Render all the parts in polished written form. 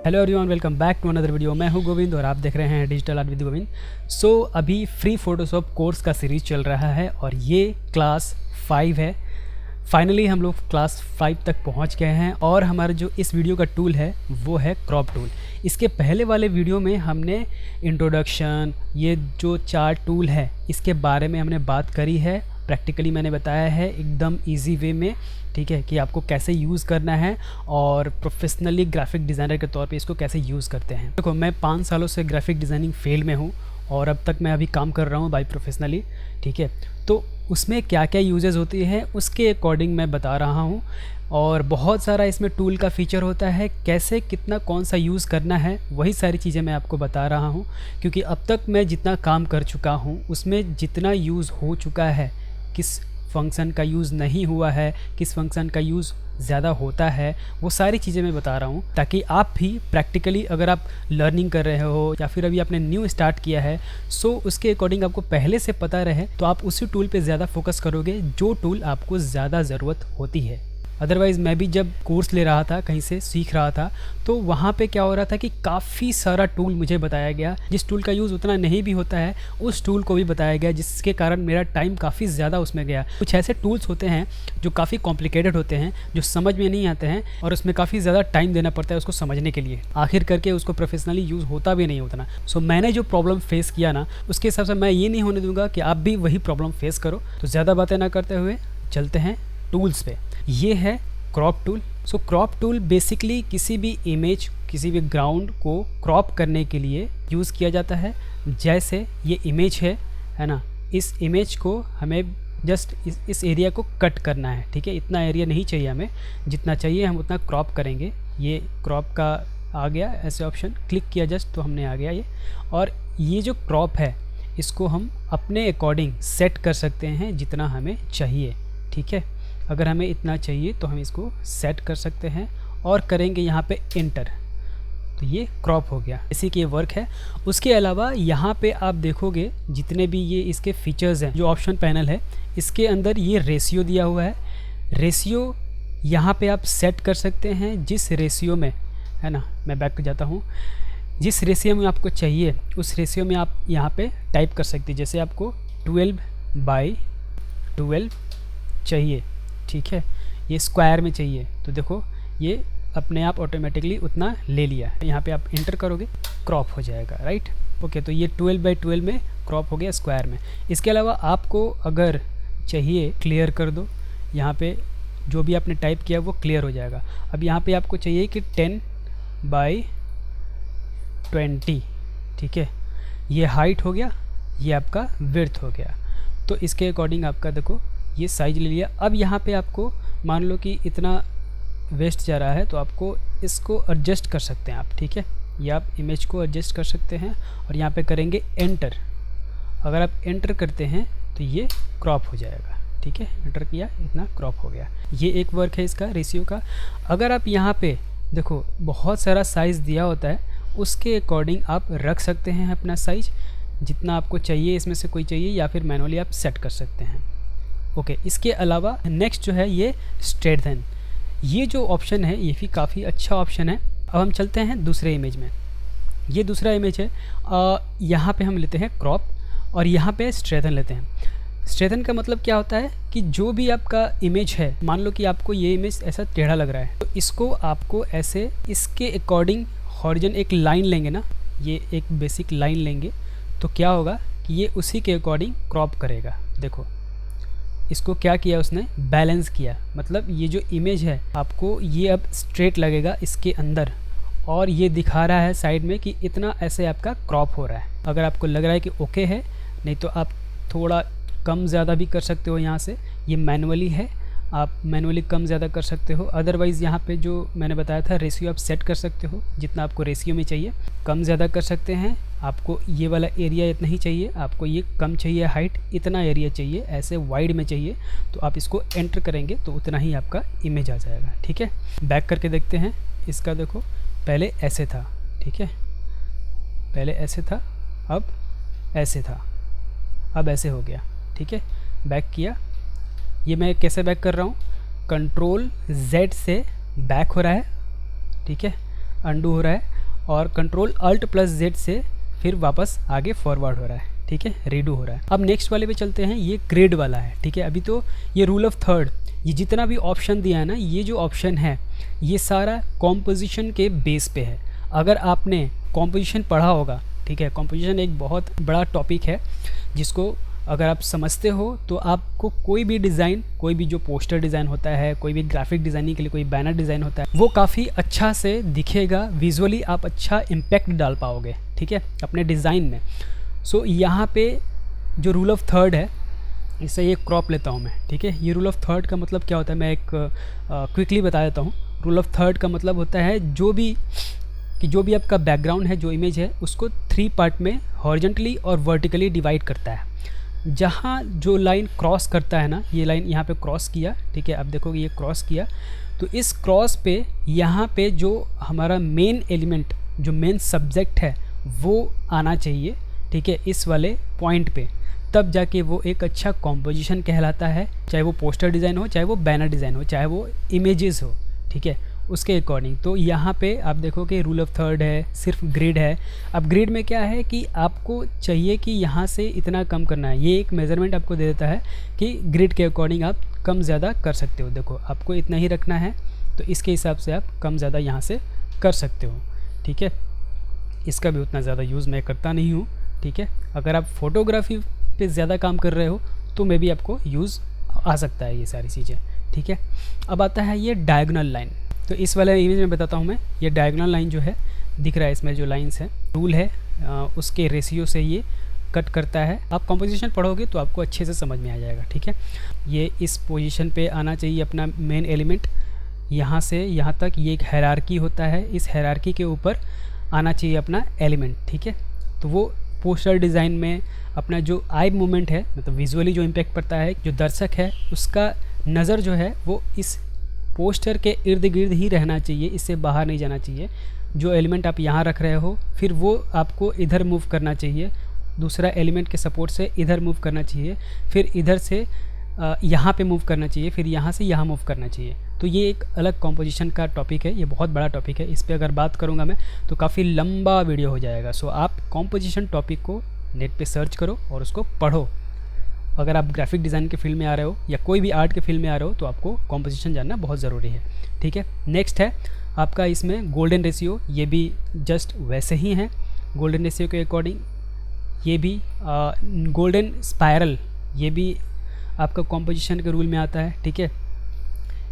Hello everyone, welcome back to another video. मैं हूं गोविंद और आप देख रहे हैं डिजिटल आर्ट विद गोविंद। अभी फ्री फोटोशॉप कोर्स का सीरीज़ चल रहा है और ये क्लास 5 है। फाइनली हम लोग क्लास 5 तक पहुंच गए हैं और हमारा जो इस वीडियो का टूल है वो है क्रॉप टूल। इसके पहले वाले वीडियो में हमने इंट्रोडक्शन, ये जो 4 टूल है इसके बारे में हमने बात करी है। प्रैक्टिकली मैंने बताया है एकदम इजी वे में, ठीक है, कि आपको कैसे यूज़ करना है और प्रोफेशनली ग्राफिक डिज़ाइनर के तौर पे इसको कैसे यूज़ करते हैं। देखो, मैं 5 सालों से ग्राफिक डिज़ाइनिंग फील्ड में हूँ और अब तक मैं अभी काम कर रहा हूँ बाय प्रोफेशनली, ठीक है। तो उसमें क्या क्या यूजेस होती है उसके अकॉर्डिंग मैं बता रहा हूँ और बहुत सारा इसमें टूल का फीचर होता है, कैसे कितना कौन सा यूज़ करना है वही सारी चीज़ें मैं आपको बता रहा हूँ। क्योंकि अब तक मैं जितना काम कर चुका हूँ उसमें जितना यूज़ हो चुका है, किस फंक्शन का यूज़ नहीं हुआ है, किस फंक्शन का यूज़ ज़्यादा होता है, वो सारी चीज़ें मैं बता रहा हूँ ताकि आप भी प्रैक्टिकली अगर आप लर्निंग कर रहे हो या फिर अभी आपने न्यू स्टार्ट किया है उसके अकॉर्डिंग आपको पहले से पता रहे तो आप उसी टूल पे ज़्यादा फोकस करोगे जो टूल आपको ज़्यादा ज़रूरत होती है। अदरवाइज़ मैं भी जब कोर्स ले रहा था, कहीं से सीख रहा था, तो वहाँ पे क्या हो रहा था कि काफ़ी सारा टूल मुझे बताया गया। जिस टूल का यूज़ उतना नहीं भी होता है उस टूल को भी बताया गया, जिसके कारण मेरा टाइम काफ़ी ज़्यादा उसमें गया। कुछ ऐसे टूल्स होते हैं जो काफ़ी कॉम्प्लिकेटेड होते हैं, जो समझ में नहीं आते हैं और उसमें काफ़ी ज़्यादा टाइम देना पड़ता है उसको समझने के लिए। आखिर करके उसको प्रोफेशनली यूज़ होता भी नहीं उतना। मैंने जो प्रॉब्लम फेस किया ना, उसके हिसाब से मैं ये नहीं होने दूँगा कि आप भी वही प्रॉब्लम फेस करो। तो ज़्यादा बातें ना करते हुए चलते हैं टूल्स पे। ये है crop tool. Crop tool basically किसी भी इमेज, किसी भी ग्राउंड को क्रॉप करने के लिए यूज़ किया जाता है। जैसे ये इमेज है ना, इस इमेज को हमें जस्ट इस एरिया को कट करना है, ठीक है। इतना एरिया नहीं चाहिए हमें, जितना चाहिए हम उतना क्रॉप करेंगे। ये क्रॉप का आ गया ऐसे ऑप्शन, क्लिक किया जस्ट तो हमने आ गया ये। और ये जो क्रॉप है इसको हम अपने अकॉर्डिंग सेट कर सकते हैं जितना हमें चाहिए, ठीक है। अगर हमें इतना चाहिए तो हम इसको सेट कर सकते हैं और करेंगे यहाँ पे एंटर, तो ये क्रॉप हो गया। इसी की ये वर्क है। उसके अलावा यहाँ पे आप देखोगे जितने भी ये इसके फीचर्स हैं, जो ऑप्शन पैनल है इसके अंदर ये रेशियो दिया हुआ है। रेशियो यहाँ पे आप सेट कर सकते हैं जिस रेशियो में, है ना, मैं बैक जाता हूँ, जिस रेशियो में आपको चाहिए उस रेशियो में आप यहाँ पे टाइप कर सकते हैं। जैसे आपको 12/12 चाहिए, ठीक है, ये स्क्वायर में चाहिए, तो देखो ये अपने आप ऑटोमेटिकली उतना ले लिया। यहाँ पे आप इंटर करोगे क्रॉप हो जाएगा, राइट। ओके, तो ये 12/12 में क्रॉप हो गया स्क्वायर में। इसके अलावा आपको अगर चाहिए क्लियर कर दो, यहाँ पे जो भी आपने टाइप किया वो क्लियर हो जाएगा। अब यहाँ पे आपको चाहिए कि 10/20, ठीक है, ये हाइट हो गया, ये आपका विड्थ हो गया। तो इसके अकॉर्डिंग आपका देखो ये साइज ले लिया। अब यहाँ पे आपको मान लो कि इतना वेस्ट जा रहा है तो आपको इसको एडजस्ट कर सकते हैं आप, ठीक है। ये आप इमेज को एडजस्ट कर सकते हैं और यहाँ पे करेंगे एंटर। अगर आप एंटर करते हैं तो ये क्रॉप हो जाएगा, ठीक है। एंटर किया, इतना क्रॉप हो गया। ये एक वर्क है इसका रेशियो का। अगर आप यहाँ पे देखो बहुत सारा साइज़ दिया होता है, उसके अकॉर्डिंग आप रख सकते हैं अपना साइज जितना आपको चाहिए, इसमें से कोई चाहिए या फिर मैनुअली आप सेट कर सकते हैं। ओके, इसके अलावा नेक्स्ट जो है ये स्ट्रेटन। ये जो ऑप्शन है ये भी काफ़ी अच्छा ऑप्शन है। अब हम चलते हैं दूसरे इमेज में। ये दूसरा इमेज है, यहाँ पे हम लेते हैं क्रॉप और यहाँ पे स्ट्रेटन लेते हैं। स्ट्रेटन का मतलब क्या होता है कि जो भी आपका इमेज है, मान लो कि आपको ये इमेज ऐसा टेढ़ा लग रहा है, तो इसको आपको ऐसे इसके अकॉर्डिंग हॉरिजन एक लाइन लेंगे ना, ये एक बेसिक लाइन लेंगे तो क्या होगा कि ये उसी के अकॉर्डिंग क्रॉप करेगा। देखो इसको क्या किया उसने, बैलेंस किया। मतलब ये जो इमेज है आपको ये अब स्ट्रेट लगेगा इसके अंदर और ये दिखा रहा है साइड में कि इतना ऐसे आपका क्रॉप हो रहा है। अगर आपको लग रहा है कि ओके है, नहीं तो आप थोड़ा कम ज़्यादा भी कर सकते हो। यहाँ से ये मैनुअली है, आप मैनुअली कम ज़्यादा कर सकते हो। अदरवाइज़ यहाँ पे जो मैंने बताया था रेशियो आप सेट कर सकते हो, जितना आपको रेशियो में चाहिए कम ज़्यादा कर सकते हैं। आपको ये वाला एरिया इतना ही चाहिए, आपको ये कम चाहिए हाइट, इतना एरिया चाहिए, ऐसे वाइड में चाहिए, तो आप इसको एंटर करेंगे तो उतना ही आपका इमेज आ जाएगा, ठीक है। बैक करके देखते हैं इसका। देखो पहले ऐसे था, ठीक है, पहले ऐसे था, अब ऐसे था, अब ऐसे हो गया, ठीक है। बैक किया, ये मैं कैसे बैक कर रहा हूँ, Ctrl Z से बैक हो रहा है, ठीक है, अंडू हो रहा है। और कंट्रोल अल्ट प्लस जेड से फिर वापस आगे फॉरवर्ड हो रहा है, ठीक है, रीडू हो रहा है। अब नेक्स्ट वाले पे चलते हैं, ये ग्रिड वाला है, ठीक है। अभी तो ये रूल ऑफ थर्ड, ये जितना भी ऑप्शन दिया है ना, ये जो ऑप्शन है ये सारा कॉम्पोजिशन के बेस पे है। अगर आपने कॉम्पोजिशन पढ़ा होगा, ठीक है, कॉम्पोजिशन एक बहुत बड़ा टॉपिक है जिसको अगर आप समझते हो तो आपको कोई भी डिज़ाइन, कोई भी जो पोस्टर डिज़ाइन होता है, कोई भी ग्राफिक डिज़ाइनिंग के लिए कोई बैनर डिज़ाइन होता है, वो काफ़ी अच्छा से दिखेगा, विजुअली आप अच्छा इम्पैक्ट डाल पाओगे, ठीक है, अपने डिज़ाइन में। सो यहाँ पे जो रूल ऑफ थर्ड है, इससे ये क्रॉप लेता हूँ मैं, ठीक है। ये रूल ऑफ थर्ड का मतलब क्या होता है, मैं एक क्विकली बता देता हूँ। रूल ऑफ थर्ड का मतलब होता है जो भी आपका बैकग्राउंड है, जो इमेज है, उसको 3 पार्ट में हॉरिजॉन्टली और वर्टिकली डिवाइड करता है। जहाँ जो लाइन क्रॉस करता है ना, ये लाइन यहाँ पे क्रॉस किया, ठीक है, अब देखोगे ये क्रॉस किया, तो इस क्रॉस पे यहाँ पे जो हमारा मेन एलिमेंट, जो मेन सब्जेक्ट है वो आना चाहिए, ठीक है, इस वाले पॉइंट पे, तब जाके वो एक अच्छा कॉम्पोजिशन कहलाता है। चाहे वो पोस्टर डिज़ाइन हो, चाहे वो बैनर डिज़ाइन हो, चाहे वो इमेजेस हो, ठीक है, उसके अकॉर्डिंग। तो यहाँ पे आप देखो कि रूल ऑफ थर्ड है, सिर्फ ग्रिड है। अब ग्रिड में क्या है कि आपको चाहिए कि यहाँ से इतना कम करना है, ये एक मेज़रमेंट आपको दे देता है कि ग्रिड के अकॉर्डिंग आप कम ज़्यादा कर सकते हो। देखो आपको इतना ही रखना है, तो इसके हिसाब से आप कम ज़्यादा यहाँ से कर सकते हो, ठीक है। इसका भी उतना ज़्यादा यूज़ मैं करता नहीं हूँ, ठीक है। अगर आप फोटोग्राफी पे ज़्यादा काम कर रहे हो तो मे भी आपको यूज़ आ सकता है ये सारी चीज़ें, ठीक है। अब आता है ये डायगोनल लाइन। तो इस वाले इमेज में बताता हूँ मैं, ये डायगोनल लाइन जो है दिख रहा है, इसमें जो लाइंस है, रूल है उसके रेशियो से ये कट करता है। आप कॉम्पोजिशन पढ़ोगे तो आपको अच्छे से समझ में आ जाएगा, ठीक है। ये इस पोजीशन पे आना चाहिए अपना मेन एलिमेंट, यहाँ से यहाँ तक ये एक हायरार्की होता है, इस हायरार्की के ऊपर आना चाहिए अपना एलिमेंट, ठीक है। तो वो पोस्टर डिज़ाइन में अपना जो आई मूवमेंट है, मतलब विजुअली जो इम्पैक्ट पड़ता है, जो दर्शक है उसका नज़र जो है वो इस पोस्टर के इर्द गिर्द ही रहना चाहिए, इससे बाहर नहीं जाना चाहिए। जो एलिमेंट आप यहाँ रख रहे हो फिर वो आपको इधर मूव करना चाहिए, दूसरा एलिमेंट के सपोर्ट से इधर मूव करना चाहिए, फिर इधर से यहाँ पे मूव करना चाहिए, फिर यहाँ से यहाँ मूव करना चाहिए। तो ये एक अलग कॉम्पोजिशन का टॉपिक है, ये बहुत बड़ा टॉपिक है, इस पर अगर बात करूँगा मैं तो काफ़ी लंबा वीडियो हो जाएगा। सो आप कॉम्पोजिशन टॉपिक को नेट पे सर्च करो और उसको पढ़ो। अगर आप ग्राफिक डिज़ाइन के फील्ड में आ रहे हो या कोई भी आर्ट के फील्ड में आ रहे हो तो आपको कॉम्पोजिशन जानना बहुत ज़रूरी है, ठीक है। नेक्स्ट है आपका इसमें गोल्डन रेशियो, ये भी जस्ट वैसे ही हैं गोल्डन रेशियो के अकॉर्डिंग। ये भी गोल्डन स्पायरल, ये भी आपका कॉम्पोजिशन के रूल में आता है, ठीक है,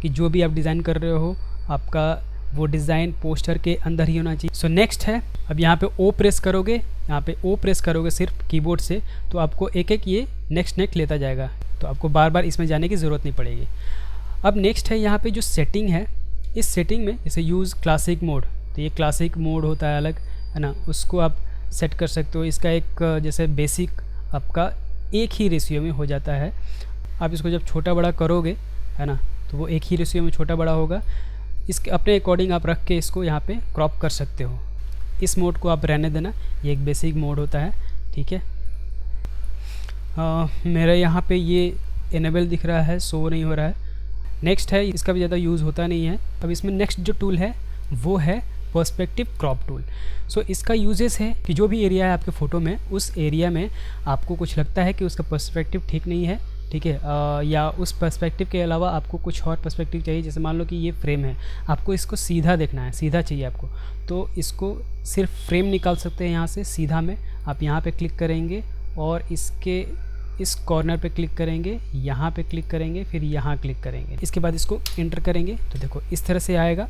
कि जो भी आप डिज़ाइन कर रहे हो आपका वो डिज़ाइन पोस्टर के अंदर ही होना चाहिए। सो नेक्स्ट है, अब यहाँ पे ओ प्रेस करोगे, यहाँ पे ओ प्रेस करोगे सिर्फ कीबोर्ड से, तो आपको एक एक ये नेक्स्ट लेता जाएगा, तो आपको बार बार इसमें जाने की ज़रूरत नहीं पड़ेगी। अब नेक्स्ट है यहाँ पे जो सेटिंग है, इस सेटिंग में जैसे यूज़ क्लासिक मोड, तो ये क्लासिक मोड होता है अलग, है ना, उसको आप सेट कर सकते हो। इसका एक जैसे बेसिक आपका एक ही रेशियो में हो जाता है। आप इसको जब छोटा बड़ा करोगे, है ना, तो वो एक ही रेशियो में छोटा बड़ा होगा। इसके अपने अकॉर्डिंग आप रख के इसको यहाँ पे क्रॉप कर सकते हो। इस मोड को आप रहने देना, ये एक बेसिक मोड होता है, ठीक है। मेरे यहाँ पे ये इनेबल दिख रहा है, शो नहीं हो रहा है। नेक्स्ट है, इसका भी ज़्यादा यूज़ होता नहीं है। अब इसमें नेक्स्ट जो टूल है वो है पर्सपेक्टिव क्रॉप टूल। सो इसका यूजेस है कि जो भी एरिया है आपके फ़ोटो में, उस एरिया में आपको कुछ लगता है कि उसका पर्सपेक्टिव ठीक नहीं है, ठीक है, या उस पर्सपेक्टिव के अलावा आपको कुछ और पर्सपेक्टिव चाहिए। जैसे मान लो कि ये फ्रेम है, आपको इसको सीधा देखना है, सीधा चाहिए आपको, तो इसको सिर्फ फ्रेम निकाल सकते हैं यहाँ से सीधा में। आप यहाँ पे क्लिक करेंगे और इसके इस कॉर्नर पे क्लिक करेंगे, यहाँ पे क्लिक करेंगे, फिर यहाँ क्लिक करेंगे, इसके बाद इसको एंटर करेंगे, तो देखो इस तरह से आएगा।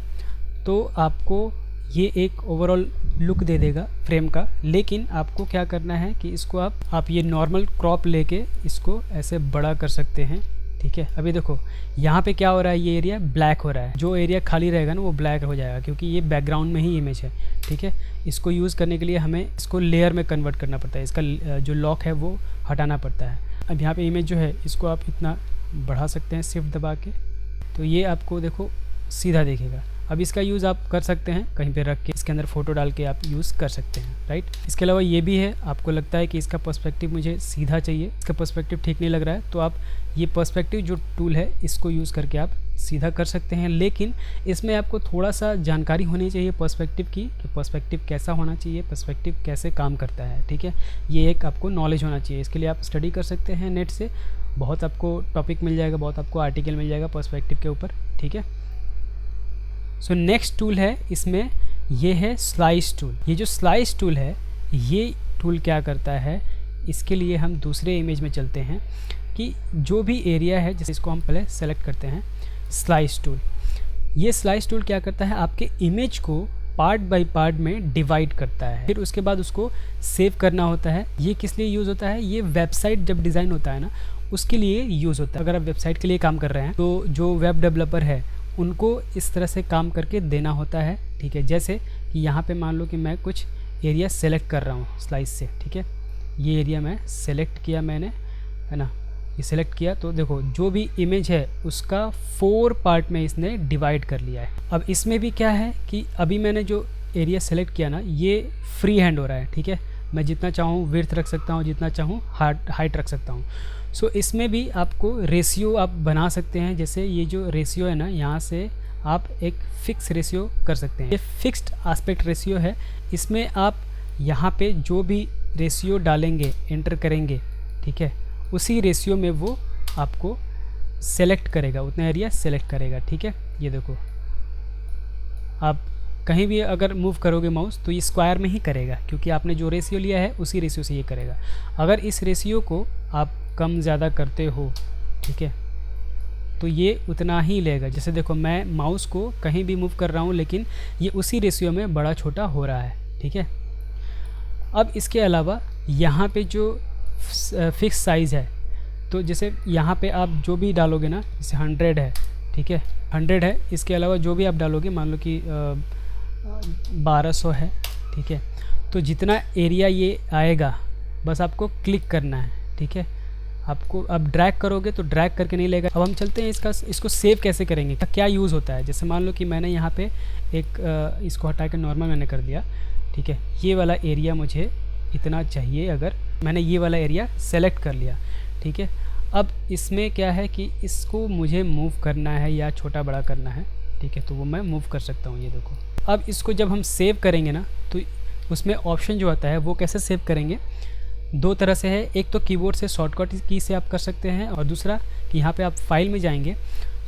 तो आपको ये एक ओवरऑल लुक दे देगा फ्रेम का। लेकिन आपको क्या करना है कि इसको आप ये नॉर्मल क्रॉप लेके इसको ऐसे बड़ा कर सकते हैं, ठीक है। अभी देखो यहाँ पे क्या हो रहा है, ये एरिया ब्लैक हो रहा है, जो एरिया खाली रहेगा ना वो ब्लैक हो जाएगा क्योंकि ये बैकग्राउंड में ही इमेज है, ठीक है। इसको यूज़ करने के लिए हमें इसको लेयर में कन्वर्ट करना पड़ता है, इसका जो लॉक है वो हटाना पड़ता है। अब यहाँ पे इमेज जो है इसको आप इतना बढ़ा सकते हैं शिफ्ट दबा के, तो ये आपको देखो सीधा दिखेगा। अब इसका यूज़ आप कर सकते हैं कहीं पे रख के, इसके अंदर फ़ोटो डाल के आप यूज़ कर सकते हैं, राइट। इसके अलावा ये भी है, आपको लगता है कि इसका पर्सपेक्टिव मुझे सीधा चाहिए, इसका पर्सपेक्टिव ठीक नहीं लग रहा है, तो आप ये पर्सपेक्टिव जो टूल है इसको यूज़ करके आप सीधा कर सकते हैं। लेकिन इसमें आपको थोड़ा सा जानकारी होनी चाहिए पर्सपेक्टिव की, कि पर्सपेक्टिव कैसा होना चाहिए, पर्सपेक्टिव कैसे काम करता है, ठीक है। ये एक आपको नॉलेज होना चाहिए। इसके लिए आप स्टडी कर सकते हैं नेट से, बहुत आपको टॉपिक मिल जाएगा, बहुत आपको आर्टिकल मिल जाएगा पर्सपेक्टिव के ऊपर, ठीक है। सो नेक्स्ट टूल है इसमें, ये है स्लाइस टूल। ये जो स्लाइस टूल है, ये टूल क्या करता है, इसके लिए हम दूसरे इमेज में चलते हैं कि जो भी एरिया है, जैसे इसको हम पहले सेलेक्ट करते हैं स्लाइस टूल। ये स्लाइस टूल क्या करता है, आपके इमेज को पार्ट बाय पार्ट में डिवाइड करता है, फिर उसके बाद उसको सेव करना होता है। ये किस लिए यूज़ होता है, ये वेबसाइट जब डिज़ाइन होता है ना, उसके लिए यूज़ होता है। अगर आप वेबसाइट के लिए काम कर रहे हैं तो जो वेब डेवलपर है उनको इस तरह से काम करके देना होता है, ठीक है। जैसे कि यहाँ पे मान लो कि मैं कुछ एरिया सेलेक्ट कर रहा हूँ स्लाइस से, ठीक है। ये एरिया मैं सेलेक्ट किया मैंने, है ना, ये सेलेक्ट किया, तो देखो जो भी इमेज है उसका 4 पार्ट में इसने डिवाइड कर लिया है। अब इसमें भी क्या है कि अभी मैंने जो एरिया सेलेक्ट किया ना, ये फ्री हैंड हो रहा है, ठीक है। मैं जितना चाहूँ विड्थ रख सकता हूँ, जितना चाहूँ हाइट रख सकता हूँ। सो इसमें भी आपको रेशियो आप बना सकते हैं। जैसे ये जो रेशियो है ना, यहाँ से आप एक फ़िक्स रेशियो कर सकते हैं। ये फिक्स्ड एस्पेक्ट रेशियो है। इसमें आप यहाँ पे जो भी रेशियो डालेंगे, एंटर करेंगे, ठीक है, उसी रेशियो में वो आपको सेलेक्ट करेगा, उतना एरिया सेलेक्ट करेगा, ठीक है। ये देखो, आप कहीं भी अगर मूव करोगे माउस तो ये स्क्वायर में ही करेगा, क्योंकि आपने जो रेशियो लिया है उसी रेशियो से ये करेगा। अगर इस रेशियो को आप कम ज़्यादा करते हो, ठीक है, तो ये उतना ही लेगा। जैसे देखो मैं माउस को कहीं भी मूव कर रहा हूँ, लेकिन ये उसी रेशियो में बड़ा छोटा हो रहा है, ठीक है। अब इसके अलावा यहाँ पे जो फिक्स साइज़ है, तो जैसे यहाँ पे आप जो भी डालोगे ना, जैसे 100 है, ठीक है, 100 है। इसके अलावा जो भी आप डालोगे, मान लो कि 1200 है, ठीक है, तो जितना एरिया ये आएगा बस आपको क्लिक करना है, ठीक है। आपको अब ड्रैग करोगे तो ड्रैग करके नहीं लेगा। अब हम चलते हैं इसको सेव कैसे करेंगे, क्या यूज़ होता है। जैसे मान लो कि मैंने यहाँ पे एक इसको हटा के नॉर्मल मैंने कर दिया, ठीक है। ये वाला एरिया मुझे इतना चाहिए, अगर मैंने ये वाला एरिया सेलेक्ट कर लिया, ठीक है। अब इसमें क्या है कि इसको मुझे मूव करना है या छोटा बड़ा करना है, ठीक है, तो वो मैं मूव कर सकता हूँ। ये देखो, अब इसको जब हम सेव करेंगे ना, तो उसमें ऑप्शन जो आता है वो कैसे सेव करेंगे, 2 तरह से है। एक तो कीबोर्ड से शॉर्टकट की से आप कर सकते हैं, और दूसरा कि यहाँ पे आप फाइल में जाएंगे,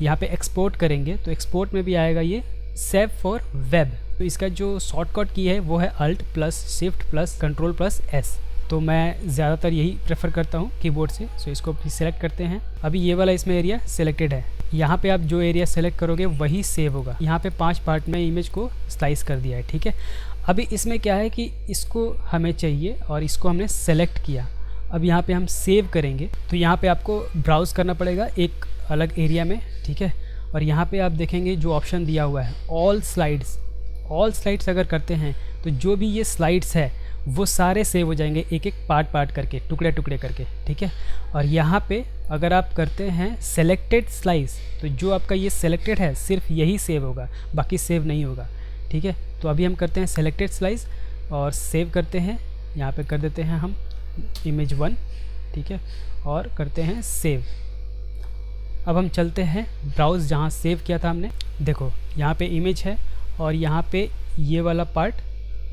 यहाँ पे एक्सपोर्ट करेंगे, तो एक्सपोर्ट में भी आएगा ये सेव फॉर वेब। तो इसका जो शॉर्टकट की है वो है Alt+Shift+Ctrl+S। तो मैं ज़्यादातर यही प्रेफर करता हूँ कीबोर्ड से। सो इसको सिलेक्ट करते हैं। अभी ये वाला इसमें एरिया सिलेक्टेड है, यहाँ पे आप जो एरिया सेलेक्ट करोगे वही सेव होगा। यहाँ पे 5 पार्ट में इमेज को स्लाइस कर दिया है, ठीक है। अभी इसमें क्या है कि इसको हमें चाहिए और इसको हमने सेलेक्ट किया। अब यहाँ पे हम सेव करेंगे तो यहाँ पे आपको ब्राउज़ करना पड़ेगा एक अलग एरिया में, ठीक है। और यहाँ पे आप देखेंगे जो ऑप्शन दिया हुआ है ऑल स्लाइड्स अगर करते हैं तो जो भी ये स्लाइड्स है वो सारे सेव हो जाएंगे, एक एक पार्ट करके, टुकड़े करके, ठीक है। और यहाँ पे अगर आप करते हैं सेलेक्टेड स्लाइस, तो जो आपका ये सेलेक्टेड है सिर्फ यही सेव होगा, बाकी सेव नहीं होगा, ठीक है। तो अभी हम करते हैं सेलेक्टेड स्लाइस और सेव करते हैं। यहाँ पे कर देते हैं हम इमेज 1, ठीक है, और करते हैं सेव। अब हम चलते हैं ब्राउज़ जहाँ सेव किया था हमने। देखो यहाँ पे इमेज है और यहाँ पे ये वाला पार्ट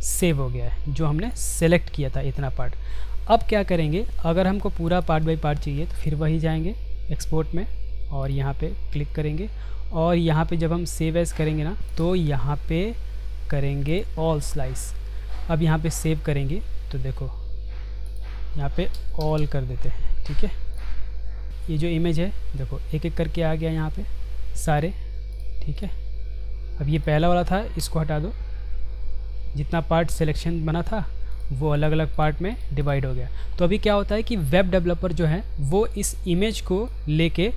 सेव हो गया है जो हमने सेलेक्ट किया था, इतना पार्ट। अब क्या करेंगे, अगर हमको पूरा पार्ट बाय पार्ट चाहिए तो फिर वही जाएंगे एक्सपोर्ट में और यहाँ पे क्लिक करेंगे, और यहाँ पे जब हम सेव एज़ करेंगे ना तो यहाँ पे करेंगे ऑल स्लाइस। अब यहाँ पे सेव करेंगे तो देखो यहाँ पे ऑल कर देते हैं, ठीक है। ये जो इमेज है देखो एक एक करके आ गया यहाँ पे सारे, ठीक है। अब ये पहला वाला था, इसको हटा दो। जितना पार्ट सिलेक्शन बना था वो अलग अलग पार्ट में डिवाइड हो गया। तो अभी क्या होता है कि वेब डेवलपर जो है वो इस इमेज को लेके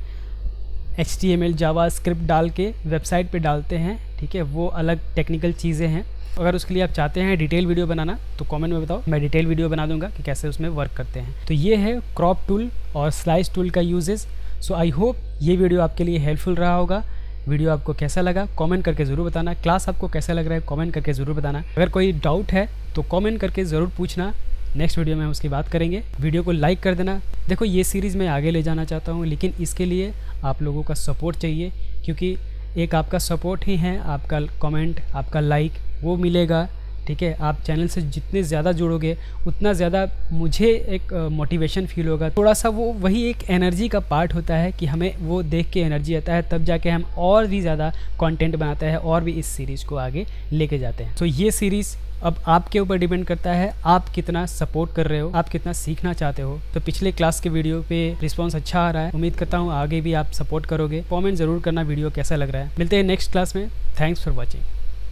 HTML जावास्क्रिप्ट डाल के वेबसाइट पे डालते हैं, ठीक है। वो अलग टेक्निकल चीज़ें हैं। अगर उसके लिए आप चाहते हैं डिटेल वीडियो बनाना तो कमेंट में बताओ, मैं डिटेल वीडियो बना दूंगा कि कैसे उसमें वर्क करते हैं। तो ये है क्रॉप टूल और स्लाइस टूल का यूजेस। सो आई होप ये वीडियो आपके लिए हेल्पफुल रहा होगा। वीडियो आपको कैसा लगा कमेंट करके ज़रूर बताना। क्लास आपको कैसा लग रहा है कमेंट करके ज़रूर बताना। अगर कोई डाउट है तो कमेंट करके ज़रूर पूछना, नेक्स्ट वीडियो में हम उसकी बात करेंगे। वीडियो को लाइक कर देना। देखो ये सीरीज़ मैं आगे ले जाना चाहता हूँ, लेकिन इसके लिए आप लोगों का सपोर्ट चाहिए, क्योंकि एक आपका सपोर्ट ही है, आपका कमेंट, आपका लाइक वो मिलेगा। ठीक है, आप चैनल से जितने ज़्यादा जुड़ोगे उतना ज़्यादा मुझे एक मोटिवेशन फील होगा। थोड़ा सा वो वही एक एनर्जी का पार्ट होता है कि हमें वो देख के एनर्जी आता है, तब जाके हम और भी ज़्यादा कंटेंट बनाते हैं और भी इस सीरीज़ को आगे लेके जाते हैं। तो ये सीरीज़ अब आपके ऊपर डिपेंड करता है, आप कितना सपोर्ट कर रहे हो, आप कितना सीखना चाहते हो। तो पिछले क्लास के वीडियो पे रिस्पॉन्स अच्छा आ रहा है, उम्मीद करता हूँ आगे भी आप सपोर्ट करोगे। कमेंट ज़रूर करना वीडियो कैसा लग रहा है। मिलते हैं नेक्स्ट क्लास में। Thanks for watching.